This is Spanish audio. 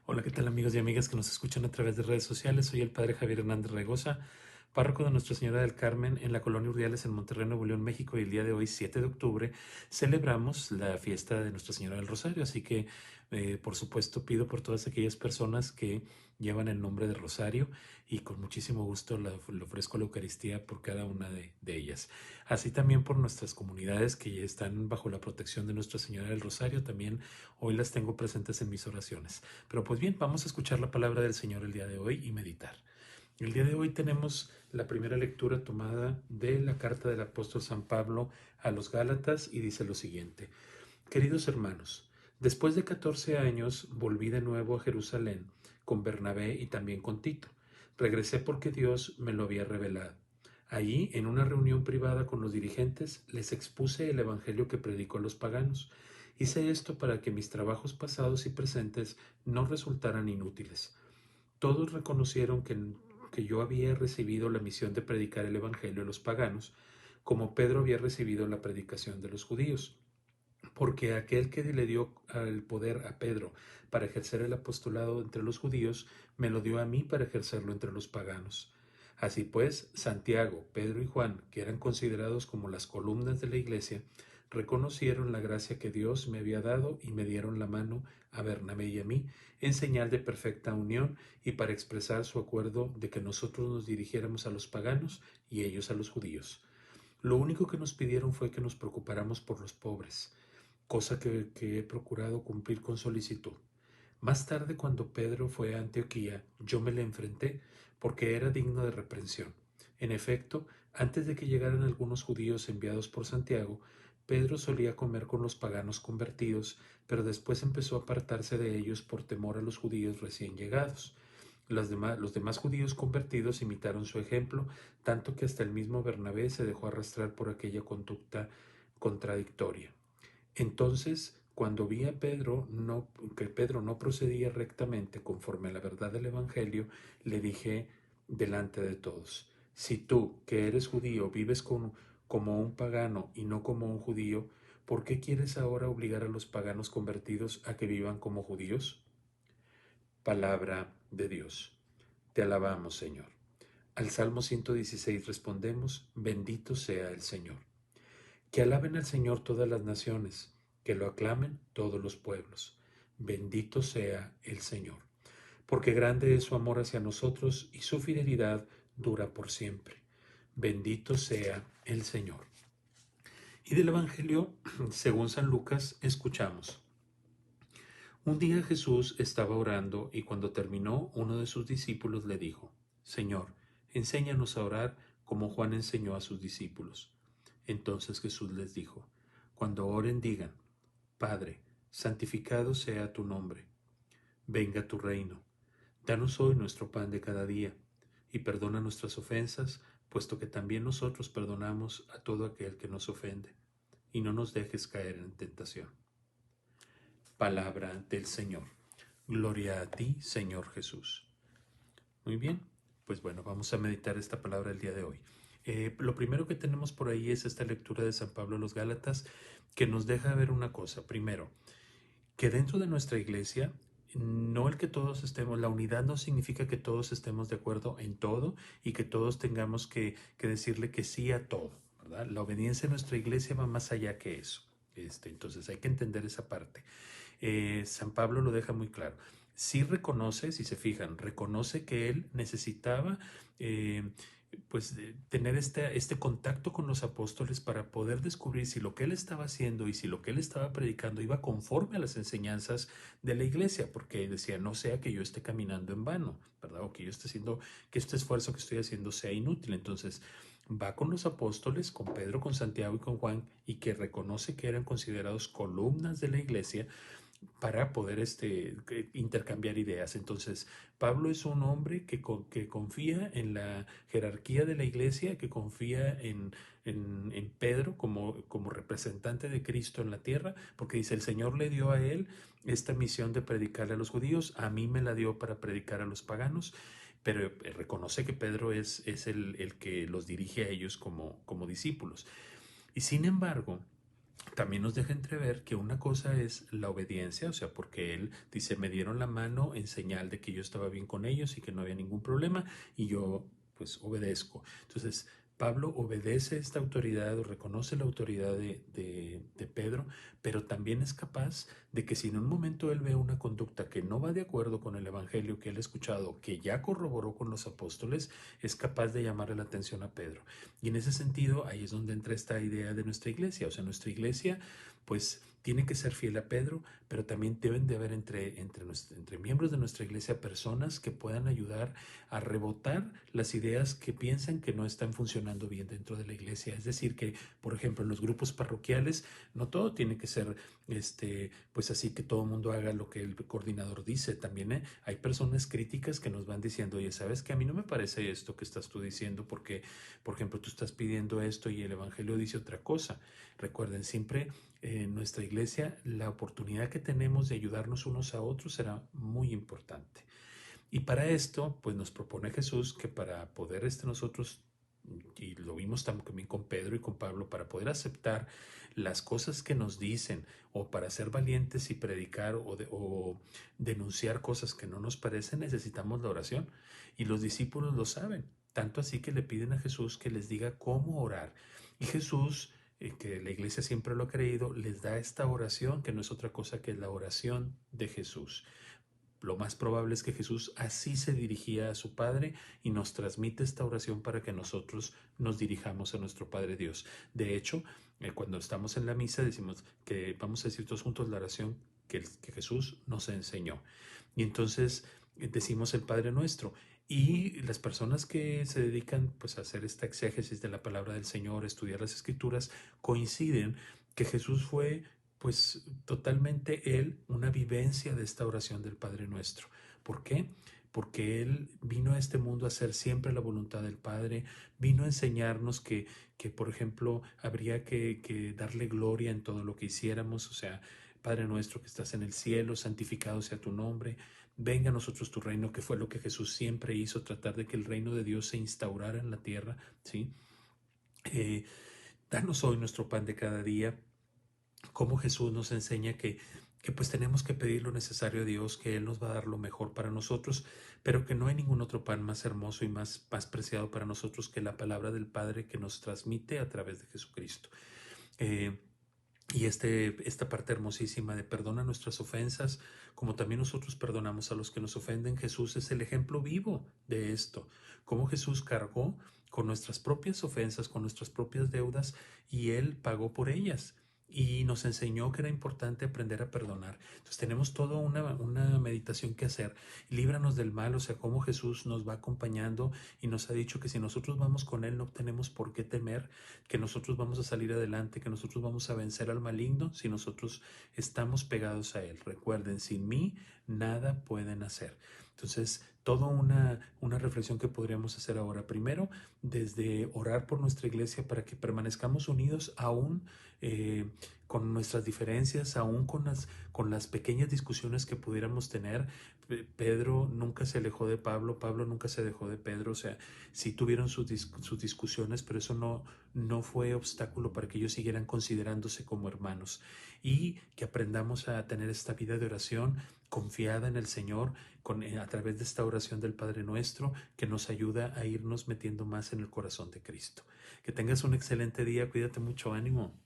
Hola, ¿qué tal amigos y amigas que nos escuchan a través de redes sociales? Soy el Padre Javier Hernández Regosa, párroco de Nuestra Señora del Carmen en la colonia Urdiales en Monterrey, Nuevo León, México, y el día de hoy, 7 de octubre, celebramos la fiesta de Nuestra Señora del Rosario, así que, por supuesto, pido por todas aquellas personas que llevan el nombre de Rosario y con muchísimo gusto le ofrezco la Eucaristía por cada una de ellas. Así también por nuestras comunidades que están bajo la protección de Nuestra Señora del Rosario, también hoy las tengo presentes en mis oraciones. Pero pues bien, vamos a escuchar la palabra del Señor el día de hoy y meditar. El día de hoy tenemos la primera lectura tomada de la carta del apóstol San Pablo a los Gálatas y dice lo siguiente: Queridos hermanos, después de 14 años volví de nuevo a Jerusalén con Bernabé y también con Tito. Regresé porque Dios me lo había revelado. Allí, en una reunión privada con los dirigentes, les expuse el evangelio que predico a los paganos. Hice esto para que mis trabajos pasados y presentes no resultaran inútiles. Todos reconocieron que yo había recibido la misión de predicar el evangelio a los paganos, como Pedro había recibido la predicación de los judíos, porque aquel que le dio el poder a Pedro para ejercer el apostolado entre los judíos, me lo dio a mí para ejercerlo entre los paganos. Así pues, Santiago, Pedro y Juan, que eran considerados como las columnas de la iglesia, reconocieron la gracia que Dios me había dado y me dieron la mano a Bernabé y a mí en señal de perfecta unión y para expresar su acuerdo de que nosotros nos dirigiéramos a los paganos y ellos a los judíos. Lo único que nos pidieron fue que nos preocupáramos por los pobres, cosa que he procurado cumplir con solicitud. Más tarde, cuando Pedro fue a Antioquía, yo me le enfrenté porque era digno de reprensión. En efecto, antes de que llegaran algunos judíos enviados por Santiago, Pedro solía comer con los paganos convertidos, pero después empezó a apartarse de ellos por temor a los judíos recién llegados. Los demás judíos convertidos imitaron su ejemplo, tanto que hasta el mismo Bernabé se dejó arrastrar por aquella conducta contradictoria. Entonces, cuando vi a que Pedro no procedía rectamente conforme a la verdad del Evangelio, le dije delante de todos: Si tú, que eres judío, vives como un pagano y no como un judío, ¿por qué quieres ahora obligar a los paganos convertidos a que vivan como judíos? Palabra de Dios. Te alabamos, Señor. Al Salmo 116 respondemos: Bendito sea el Señor. Que alaben al Señor todas las naciones, que lo aclamen todos los pueblos. Bendito sea el Señor, porque grande es su amor hacia nosotros y su fidelidad dura por siempre. Bendito sea el Señor. Y del Evangelio, según San Lucas, escuchamos. Un día Jesús estaba orando y cuando terminó, uno de sus discípulos le dijo: Señor, enséñanos a orar como Juan enseñó a sus discípulos. Entonces Jesús les dijo: Cuando oren digan: Padre, santificado sea tu nombre, venga tu reino, danos hoy nuestro pan de cada día, y perdona nuestras ofensas, puesto que también nosotros perdonamos a todo aquel que nos ofende, y no nos dejes caer en tentación. Palabra del Señor. Gloria a ti, Señor Jesús. Muy bien, pues bueno, vamos a meditar esta palabra el día de hoy. Lo primero que tenemos por ahí es esta lectura de San Pablo a los Gálatas, que nos deja ver una cosa. Primero, que dentro de nuestra iglesia, no el que todos estemos, la unidad no significa que todos estemos de acuerdo en todo y que todos tengamos que decirle que sí a todo, ¿verdad? La obediencia en nuestra iglesia va más allá que eso. Entonces hay que entender esa parte. San Pablo lo deja muy claro. Sí reconoce, si se fijan, reconoce que él necesitaba eh, tener este contacto con los apóstoles para poder descubrir si lo que él estaba haciendo y si lo que él estaba predicando iba conforme a las enseñanzas de la iglesia, porque decía: no sea que yo esté caminando en vano, ¿verdad? O que yo esté haciendo, que este esfuerzo que estoy haciendo sea inútil. Entonces va con los apóstoles, con Pedro, con Santiago y con Juan, y que reconoce que eran considerados columnas de la iglesia para poder intercambiar ideas. Entonces, Pablo es un hombre que confía en la jerarquía de la iglesia, que confía en Pedro como representante de Cristo en la tierra, porque dice: el Señor le dio a él esta misión de predicarle a los judíos, a mí me la dio para predicar a los paganos, pero reconoce que Pedro es el que los dirige a ellos como discípulos. Y sin embargo, también nos deja entrever que una cosa es la obediencia, o sea, porque él dice, me dieron la mano en señal de que yo estaba bien con ellos y que no había ningún problema y yo pues obedezco. Entonces, Pablo obedece esta autoridad o reconoce la autoridad de Pedro, pero también es capaz de que si en un momento él ve una conducta que no va de acuerdo con el evangelio que él ha escuchado, que ya corroboró con los apóstoles, es capaz de llamarle la atención a Pedro. Y en ese sentido, ahí es donde entra esta idea de nuestra iglesia. O sea, nuestra iglesia, pues, tiene que ser fiel a Pedro, pero también deben de haber entre miembros de nuestra iglesia personas que puedan ayudar a rebotar las ideas que piensan que no están funcionando bien dentro de la iglesia. Es decir, que, por ejemplo, en los grupos parroquiales, no todo tiene que ser, pues así que todo el mundo haga lo que el coordinador dice. También hay personas críticas que nos van diciendo, oye, ¿sabes que a mí no me parece esto que estás tú diciendo? Porque por ejemplo, tú estás pidiendo esto y el Evangelio dice otra cosa. Recuerden, siempre en nuestra iglesia la oportunidad que tenemos de ayudarnos unos a otros será muy importante. Y para esto, pues nos propone Jesús que para poder nosotros, y lo vimos también con Pedro y con Pablo, para poder aceptar las cosas que nos dicen o para ser valientes y predicar o denunciar cosas que no nos parecen, necesitamos la oración. Y los discípulos lo saben, tanto así que le piden a Jesús que les diga cómo orar. Y Jesús, que la iglesia siempre lo ha creído, les da esta oración que no es otra cosa que la oración de Jesús. Lo más probable es que Jesús así se dirigía a su Padre y nos transmite esta oración para que nosotros nos dirijamos a nuestro Padre Dios. De hecho, cuando estamos en la misa decimos que vamos a decir todos juntos la oración que Jesús nos enseñó. Y entonces decimos el Padre Nuestro. Y las personas que se dedican pues a hacer esta exégesis de la palabra del Señor, estudiar las Escrituras, coinciden que Jesús fue pues totalmente él una vivencia de esta oración del Padre Nuestro. ¿Por qué? Porque Él vino a este mundo a hacer siempre la voluntad del Padre, vino a enseñarnos que por ejemplo, habría que darle gloria en todo lo que hiciéramos, o sea, Padre nuestro que estás en el cielo, santificado sea tu nombre, venga a nosotros tu reino, que fue lo que Jesús siempre hizo, tratar de que el reino de Dios se instaurara en la tierra, ¿sí? Danos hoy nuestro pan de cada día, como Jesús nos enseña que pues tenemos que pedir lo necesario a Dios, que Él nos va a dar lo mejor para nosotros, pero que no hay ningún otro pan más hermoso y más preciado para nosotros que la palabra del Padre que nos transmite a través de Jesucristo. Eh, y esta parte hermosísima de perdona nuestras ofensas, como también nosotros perdonamos a los que nos ofenden, Jesús es el ejemplo vivo de esto. Cómo Jesús cargó con nuestras propias ofensas, con nuestras propias deudas, y Él pagó por ellas. Y nos enseñó que era importante aprender a perdonar. Entonces tenemos toda una meditación que hacer. Líbranos del mal, o sea, cómo Jesús nos va acompañando y nos ha dicho que si nosotros vamos con Él no tenemos por qué temer, que nosotros vamos a salir adelante, que nosotros vamos a vencer al maligno si nosotros estamos pegados a Él. Recuerden, sin mí nada pueden hacer. Entonces, toda una reflexión que podríamos hacer ahora. Primero, desde orar por nuestra iglesia para que permanezcamos unidos aún con nuestras diferencias, aún con las pequeñas discusiones que pudiéramos tener. Pedro nunca se alejó de Pablo, Pablo nunca se dejó de Pedro, o sea, sí tuvieron sus discusiones, pero eso no fue obstáculo para que ellos siguieran considerándose como hermanos y que aprendamos a tener esta vida de oración confiada en el Señor a través de esta oración del Padre Nuestro que nos ayuda a irnos metiendo más en el corazón de Cristo. Que tengas un excelente día, cuídate mucho, ánimo.